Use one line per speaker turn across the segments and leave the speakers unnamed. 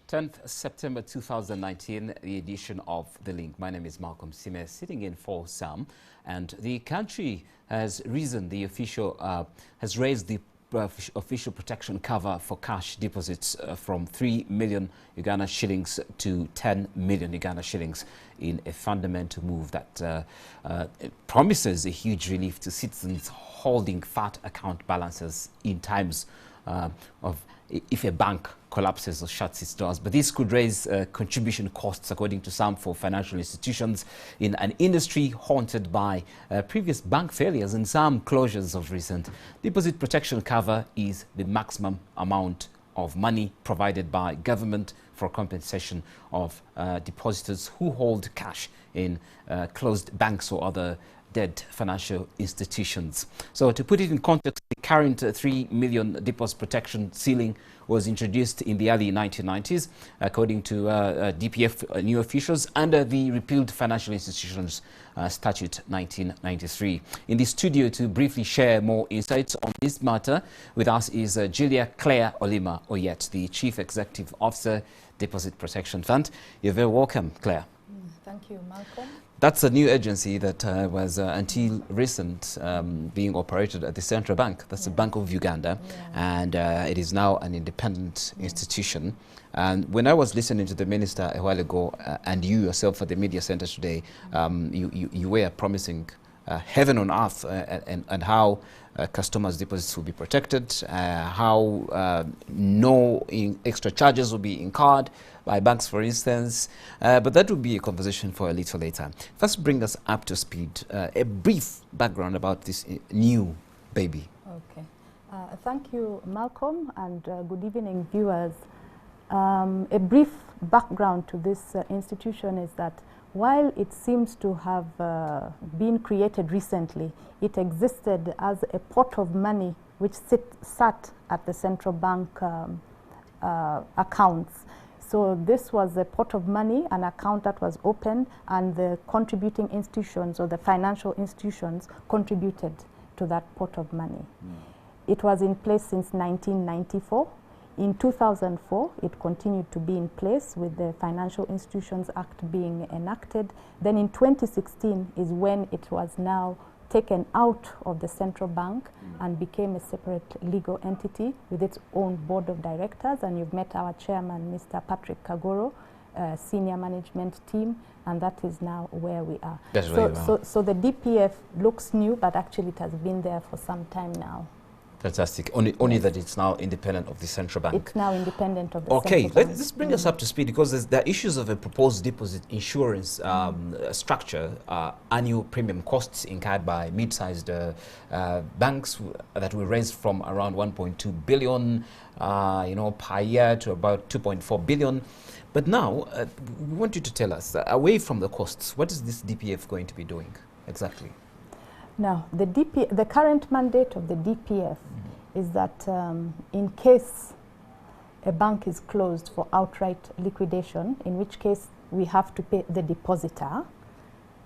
10th September 2019, the edition of The Link. My name is Malcolm Sime, sitting in for Sam, and the country has raised the official protection cover for cash deposits from 3 million Uganda shillings to 10 million Uganda shillings in a fundamental move that promises a huge relief to citizens holding fat account balances in times of if a bank collapses or shuts its doors. But this could raise contribution costs, according to some, for financial institutions in an industry haunted by previous bank failures and some closures of recent. Deposit protection cover is the maximum amount of money provided by government for compensation of depositors who hold cash in closed banks or other dead financial institutions. So to put it in context, the current 3 million deposit protection ceiling was introduced in the early 1990s, according to DPF new officials, under the repealed Financial Institutions Statute 1993. In the studio to briefly share more insights on this matter with us is Julia Claire Olima Oyet, the Chief Executive Officer, Deposit Protection Fund. You're very welcome, Claire.
Thank you, Malcolm.
That's a new agency that was until recent being operated at the Central Bank. That's the Bank of Uganda, and it is now an independent institution. And when I was listening to the minister a while ago, and you yourself at the media center today, you were promising heaven on earth and how customers' deposits will be protected, how no extra charges will be incurred by banks, for instance. But that will be a conversation for a little later. First, bring us up to speed. A brief background about this new baby.
Okay. Thank you, Malcolm, and good evening, viewers. A brief background to this institution is that while it seems to have been created recently, it existed as a pot of money which sat at the central bank accounts. So this was a pot of money, an account that was opened, and the contributing institutions or the financial institutions contributed to that pot of money. It was in place since 1994. In 2004, it continued to be in place with the Financial Institutions Act being enacted. Then in 2016 is when it was now taken out of the central bank and became a separate legal entity with its own board of directors. And you've met our chairman, Mr. Patrick Kagoro, senior management team, and that is now where we are. So the DPF looks new, but actually it has been there for some time now.
Fantastic. Only that it's now independent of the central bank.
It's now independent of the central bank.
Let's bring us up to speed, because there are issues of a proposed deposit insurance structure, annual premium costs incurred by mid-sized banks that will range from around 1.2 billion per year to about 2.4 billion. But now, we want you to tell us, away from the costs, what is this DPF going to be doing exactly?
Now, the current mandate of the DPF is that in case a bank is closed for outright liquidation, in which case we have to pay the depositor,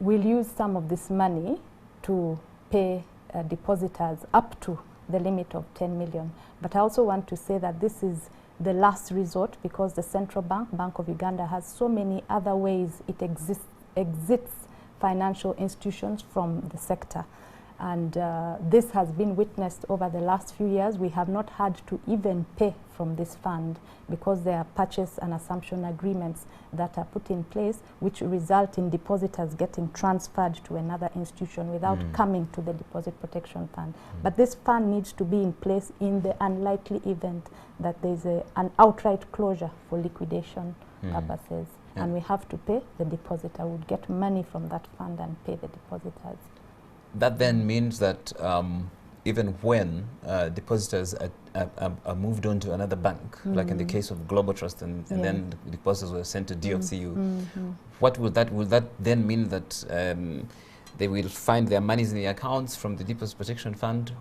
we'll use some of this money to pay depositors up to the limit of 10 million. But I also want to say that this is the last resort, because the Central Bank, Bank of Uganda, has so many other ways it exits financial institutions from the sector. And this has been witnessed over the last few years. We have not had to even pay from this fund because there are purchase and assumption agreements that are put in place, which result in depositors getting transferred to another institution without coming to the Deposit Protection Fund. But this fund needs to be in place in the unlikely event that there's an outright closure for liquidation purposes. And we have to pay the depositor. We would get money from that fund and pay the depositors.
That then means that even when depositors are moved on to another bank, like in the case of Global Trust, and then the depositors were sent to DFCU, what will that then mean? That they will find their monies in the accounts from the Deposit Protection Fund?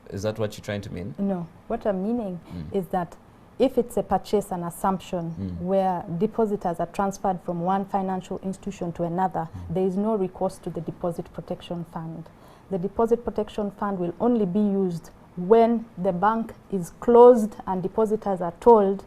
Is that what you're trying to mean? No.
What I'm meaning is that if it's a purchase and assumption where depositors are transferred from one financial institution to another, there is no recourse to the Deposit Protection Fund. The Deposit Protection Fund will only be used when the bank is closed and depositors are told,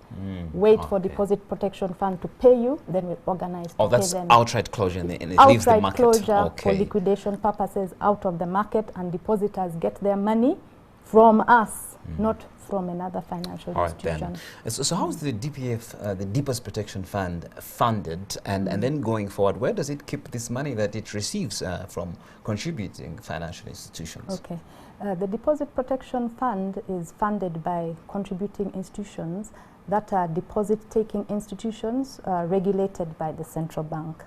wait for Deposit Protection Fund to pay you, then we organize to pay them.
That's outright closure and it leaves the market.
Outright closure for liquidation purposes out of the market, and depositors get their money from us, not from another financial institution.
Then. So how is the DPF, the Deposit Protection Fund, funded? And then going forward, where does it keep this money that it receives from contributing financial institutions?
Okay. The Deposit Protection Fund is funded by contributing institutions that are deposit-taking institutions regulated by the central bank.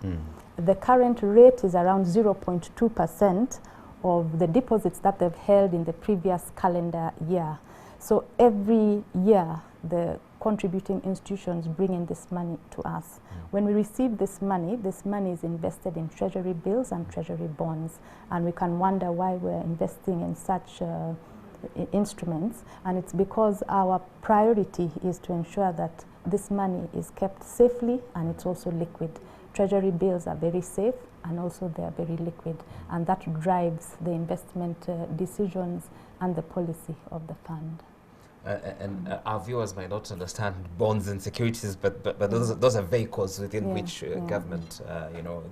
The current rate is around 0.2% of the deposits that they've held in the previous calendar year. So every year, the contributing institutions bring in this money to us. When we receive this money is invested in treasury bills and treasury bonds. And we can wonder why we're investing in such instruments. And it's because our priority is to ensure that this money is kept safely and it's also liquid. Treasury bills are very safe and also they are very liquid. And that drives the investment decisions and the policy of the fund.
Our viewers might not understand bonds and securities, but those are vehicles within which government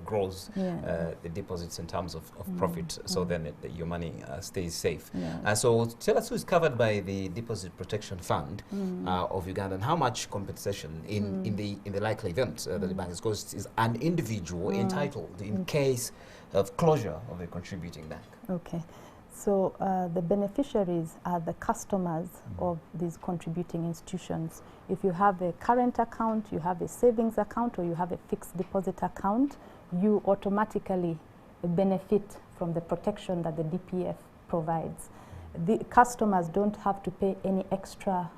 grows the deposits in terms of profit, so then your money stays safe. So tell us who is covered by the Deposit Protection Fund of Uganda, and how much compensation in the likely event that the bank is closed is an individual entitled in case of closure of a contributing bank.
Okay. So the beneficiaries are the customers of these contributing institutions. If you have a current account, you have a savings account, or you have a fixed deposit account, you automatically benefit from the protection that the DPF provides. The customers don't have to pay any extra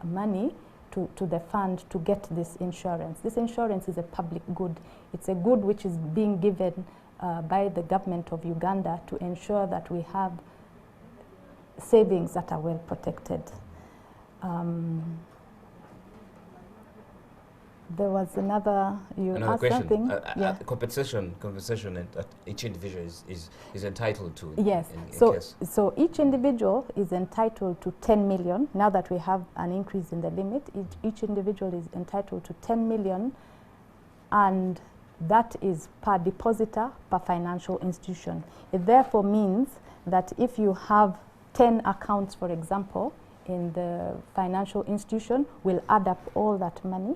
money to the fund to get this insurance. This insurance is a public good. It's a good which is being given by the government of Uganda to ensure that we have savings that are well protected. There was another asked
question.
something.
Compensation that each individual is entitled to.
Yes. So each individual is entitled to 10 million. Now that we have an increase in the limit, each individual is entitled to 10 million, and that is per depositor, per financial institution. It therefore means that if you have 10 accounts, for example, in the financial institution, we'll add up all that money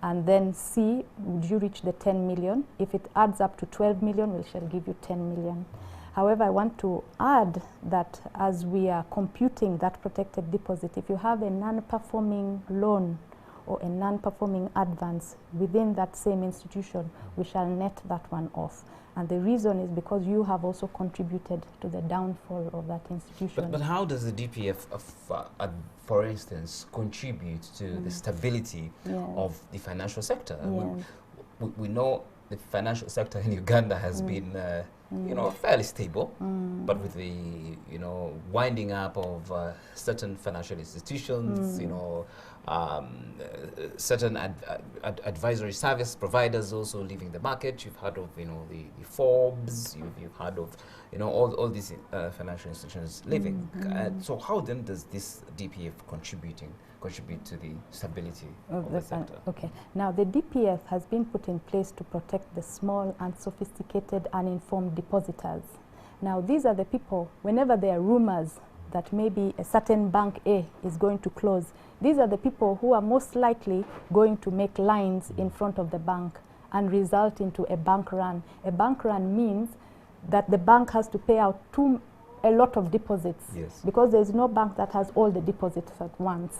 and then see, would you reach the 10 million? If it adds up to 12 million, we shall give you 10 million. However, I want to add that as we are computing that protected deposit, if you have a non-performing loan or a non-performing advance within that same institution, we shall net that one off. And the reason is because you have also contributed to the downfall of that institution.
But how does the DPF, for instance, contribute to the stability of the financial sector? We know the financial sector in Uganda has been fairly stable, but with the winding up of certain financial institutions, certain advisory service providers also leaving the market. You've heard of the Forbes. You've heard of all these financial institutions leaving. So how then does this DPF contribute to the stability of the sector?
Okay. Now the DPF has been put in place to protect the small, unsophisticated, uninformed depositors. Now these are the people, whenever there are rumors that maybe a certain bank A is going to close, these are the people who are most likely going to make lines in front of the bank and result into a bank run. A bank run means that the bank has to pay out a lot of deposits, because there is no bank that has all the deposits at once.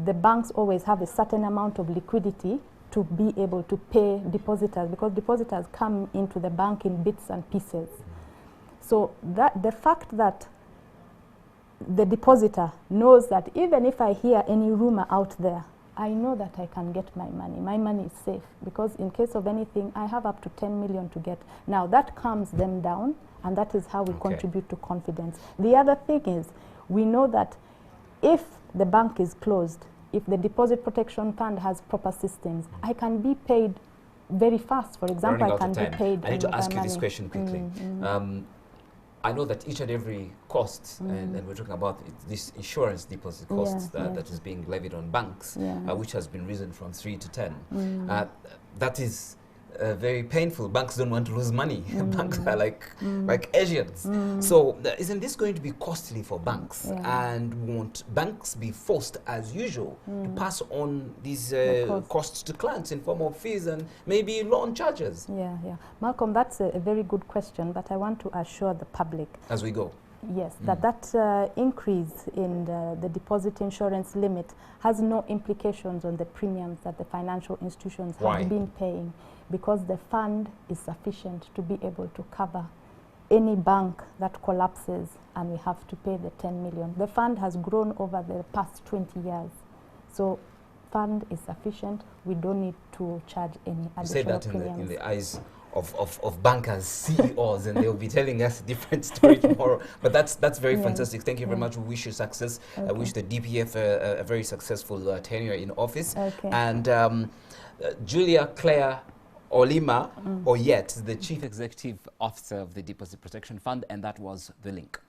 The banks always have a certain amount of liquidity to be able to pay depositors, because depositors come into the bank in bits and pieces. So the fact that the depositor knows that even if I hear any rumor out there, I know that I can get my money. My money is safe, because in case of anything, I have up to 10 million to get. Now that calms them down, and that is how we contribute to confidence. The other thing is, we know that if the bank is closed, if the Deposit Protection Fund has proper systems, I can be paid very fast. For example, I can be paid.
I need to ask you this question quickly. I know that each and every cost, and we're talking about this insurance deposit costs that is being levied on banks, which has been risen from 3 to 10. That is very painful. Banks don't want to lose money. Banks are like Asians. So isn't this going to be costly for banks? And won't banks be forced, as usual, to pass on these costs to clients in form of fees and maybe loan charges?
Malcolm, that's a very good question, but I want to assure the public
as we go.
Yes, that increase in the deposit insurance limit has no implications on the premiums that the financial institutions have been paying, because the fund is sufficient to be able to cover any bank that collapses and we have to pay the 10 million. The fund has grown over the past 20 years. So fund is sufficient. We don't need to charge any additional premiums.
In the eyes of bankers, CEOs, and they'll be telling us a different story tomorrow. But that's very fantastic. Thank you very much. We wish you success. I wish the DPF a very successful tenure in office. And Julia Claire Olima Oyet, the Chief Executive Officer of the Deposit Protection Fund, and that was The Link.